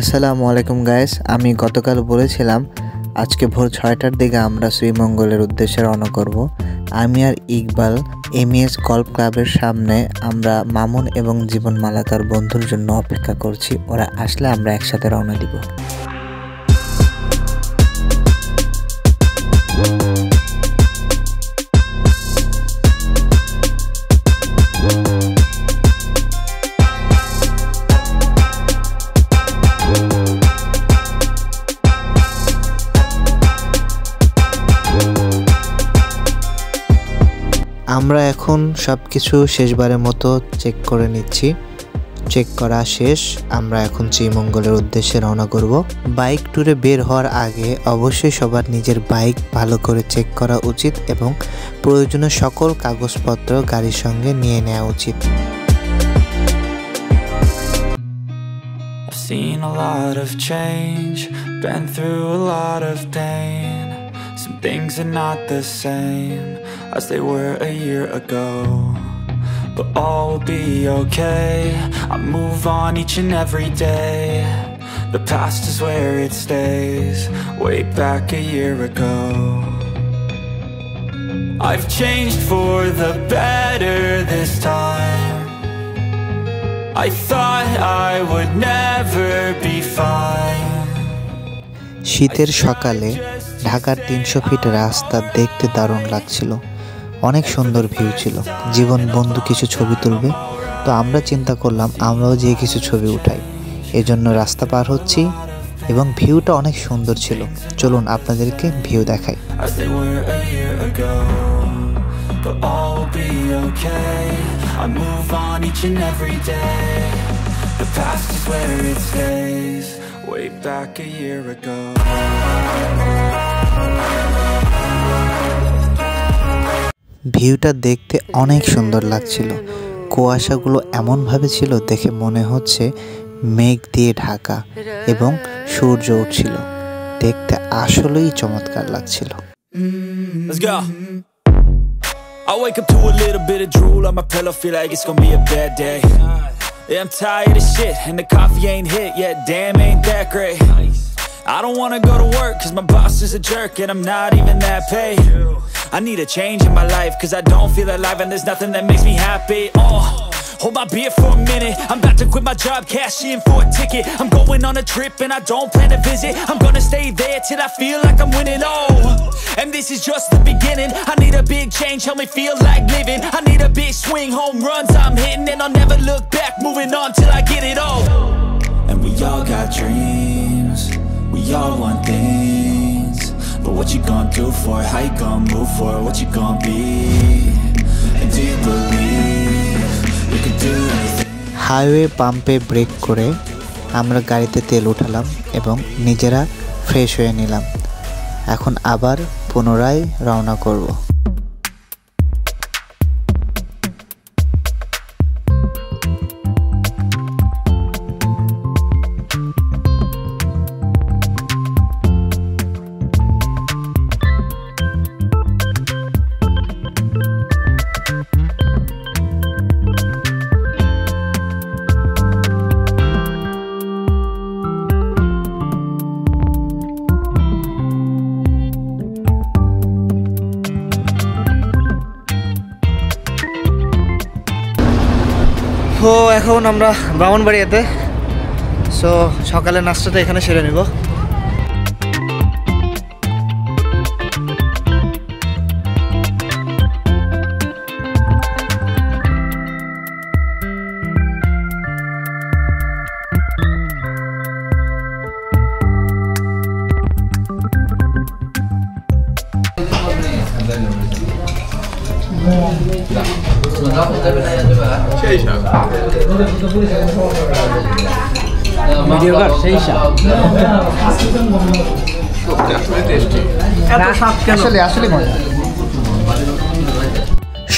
আসসালামু আলাইকুম গাইস, আমি গতকাল বলেছিলাম আজকে ভোর 6টার দিকে আমরা শ্রীমঙ্গলের উদ্দেশ্যে রওনা করব। আমি আর ইকবাল এমএস গল্ফ ক্লাবের সামনে আমরা মামুন এবং জীবন মালাকার বন্ধুর জন্য অপেক্ষা করছি। ওরা আসলে আমরা একসাথে রওনা দিব। আমরা এখন সবকিছু শেষবারের মতো চেক করে নিচ্ছি। চেক করা শেষ, আমরা এখন শ্রীমঙ্গলের উদ্দেশ্যে রওনা করব। বাইক ট্যুরে বের হওয়ার আগে অবশ্যই সবার নিজের বাইক ভালো করে চেক করা উচিত এবং প্রয়োজনীয় সকল কাগজপত্র গাড়ির সঙ্গে নিয়ে নেওয়া উচিত। Seen a lot of change, been through a lot of pain. Some things are not the same as they were a year ago, but all will be okay. I move on each and every day. The past is where it stays, way back a year ago. I've changed for the better this time. I thought I would never be fine. শীতের সকালে ঢাকার 300 fit রাস্তা দেখতে দারুণ লাগছিল, অনেক সুন্দর view ছিল। জীবন বন্ধু কিছু ছবি তুলবে, তো আমরা চিন্তা করলাম আমরাও যেয়ে কিছু ছবি উঠাই। এজন্য রাস্তা পার হচ্ছি এবং ভিউটা অনেক সুন্দর ছিল। চলুন আপনাদেরকে ভিউ দেখাই। But all will be okay. I move on each and every day. The past is where it stays, way back a year ago. ভিউটা দেখতে অনেক সুন্দর লাগছিল। কুয়াশাগুলো এমনভাবে ছিল দেখে মনে হচ্ছে মেঘ দিয়ে ঢাকা এবং সূর্য উঠছিল। দেখতে আসলেই চমৎকার লাগছিল। Let's go. I wake up to a little bit of drool on my pillow, feel like it's gonna be a bad day. Yeah, I'm tired of shit and the coffee ain't hit yet, damn ain't that great. I don't wanna go to work cause my boss is a jerk and I'm not even that paid. I need a change in my life cause I don't feel alive and there's nothing that makes me happy. Hold my beer for a minute, I'm about to quit my job, cash in for a ticket. I'm going on a trip and I don't plan to visit. I'm gonna stay there till I feel like I'm winning, and this is just the beginning. I need a big change, help me feel like living. I need a big swing, home runs I'm hitting, and I'll never look back, moving on till I get it all. And we all got dreams, we all want things, but what you gonna do for it? How you gonna move for it? What you gonna be? And do you believe you can do anything? Highway পাম্পে break করে আমরা গাড়িতে তেল উঠালাম এবং নিজেরা fresh হয়ে নিলাম। এখন আবার পুনরায় রওনা করব। তো এখন আমরা ব্রাহ্মণবাড়িয়াতে, সো সকালের নাস্তাটা এখানে সেরে নেব।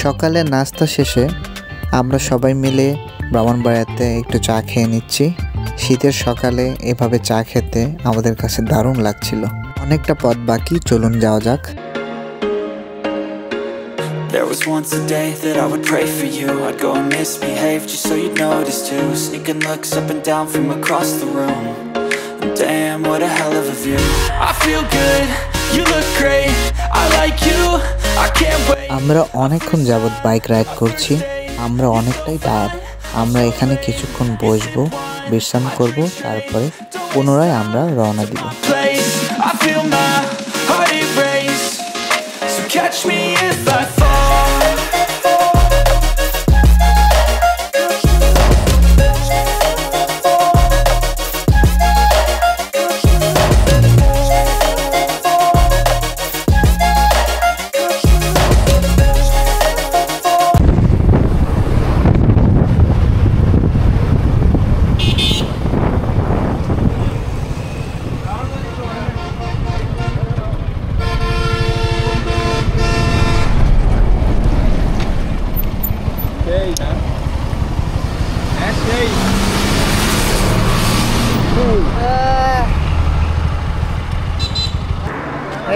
সকালে নাস্তা শেষে আমরা সবাই মিলে ব্রাহ্মণবাড়িয়াতে একটু চা খেয়ে নিচ্ছি। শীতের সকালে এভাবে চা খেতে আমাদের কাছে দারুণ লাগছিল। অনেকটা পথ বাকি, চলুন যাওয়া যাক। There was once a day that I would pray for you. I'd go and misbehave just so you'd notice too. Sneaking looks up and down from across the room. damn, what a hell of a view. I feel good, you look great, I like you, I can't wait. আমরা অনেকক্ষণ যাবত bike ride করছি, আমরা অনেকটাই tired. আমরা এখানে কিছুক্ষণ বসবো, বিশ্রাম করব, তারপরে পুনরায় আমরা রওনা দিব। I feel my heart erase, so catch me if I fall.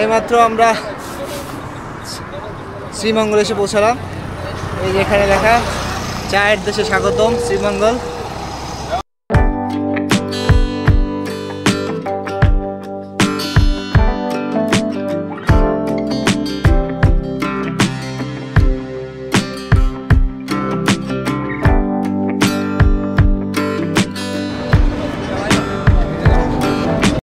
এইমাত্র আমরা শ্রীমঙ্গল এসে পৌঁছালাম। এই যেখানে লেখা চায়ের দেশে স্বাগতম শ্রীমঙ্গল।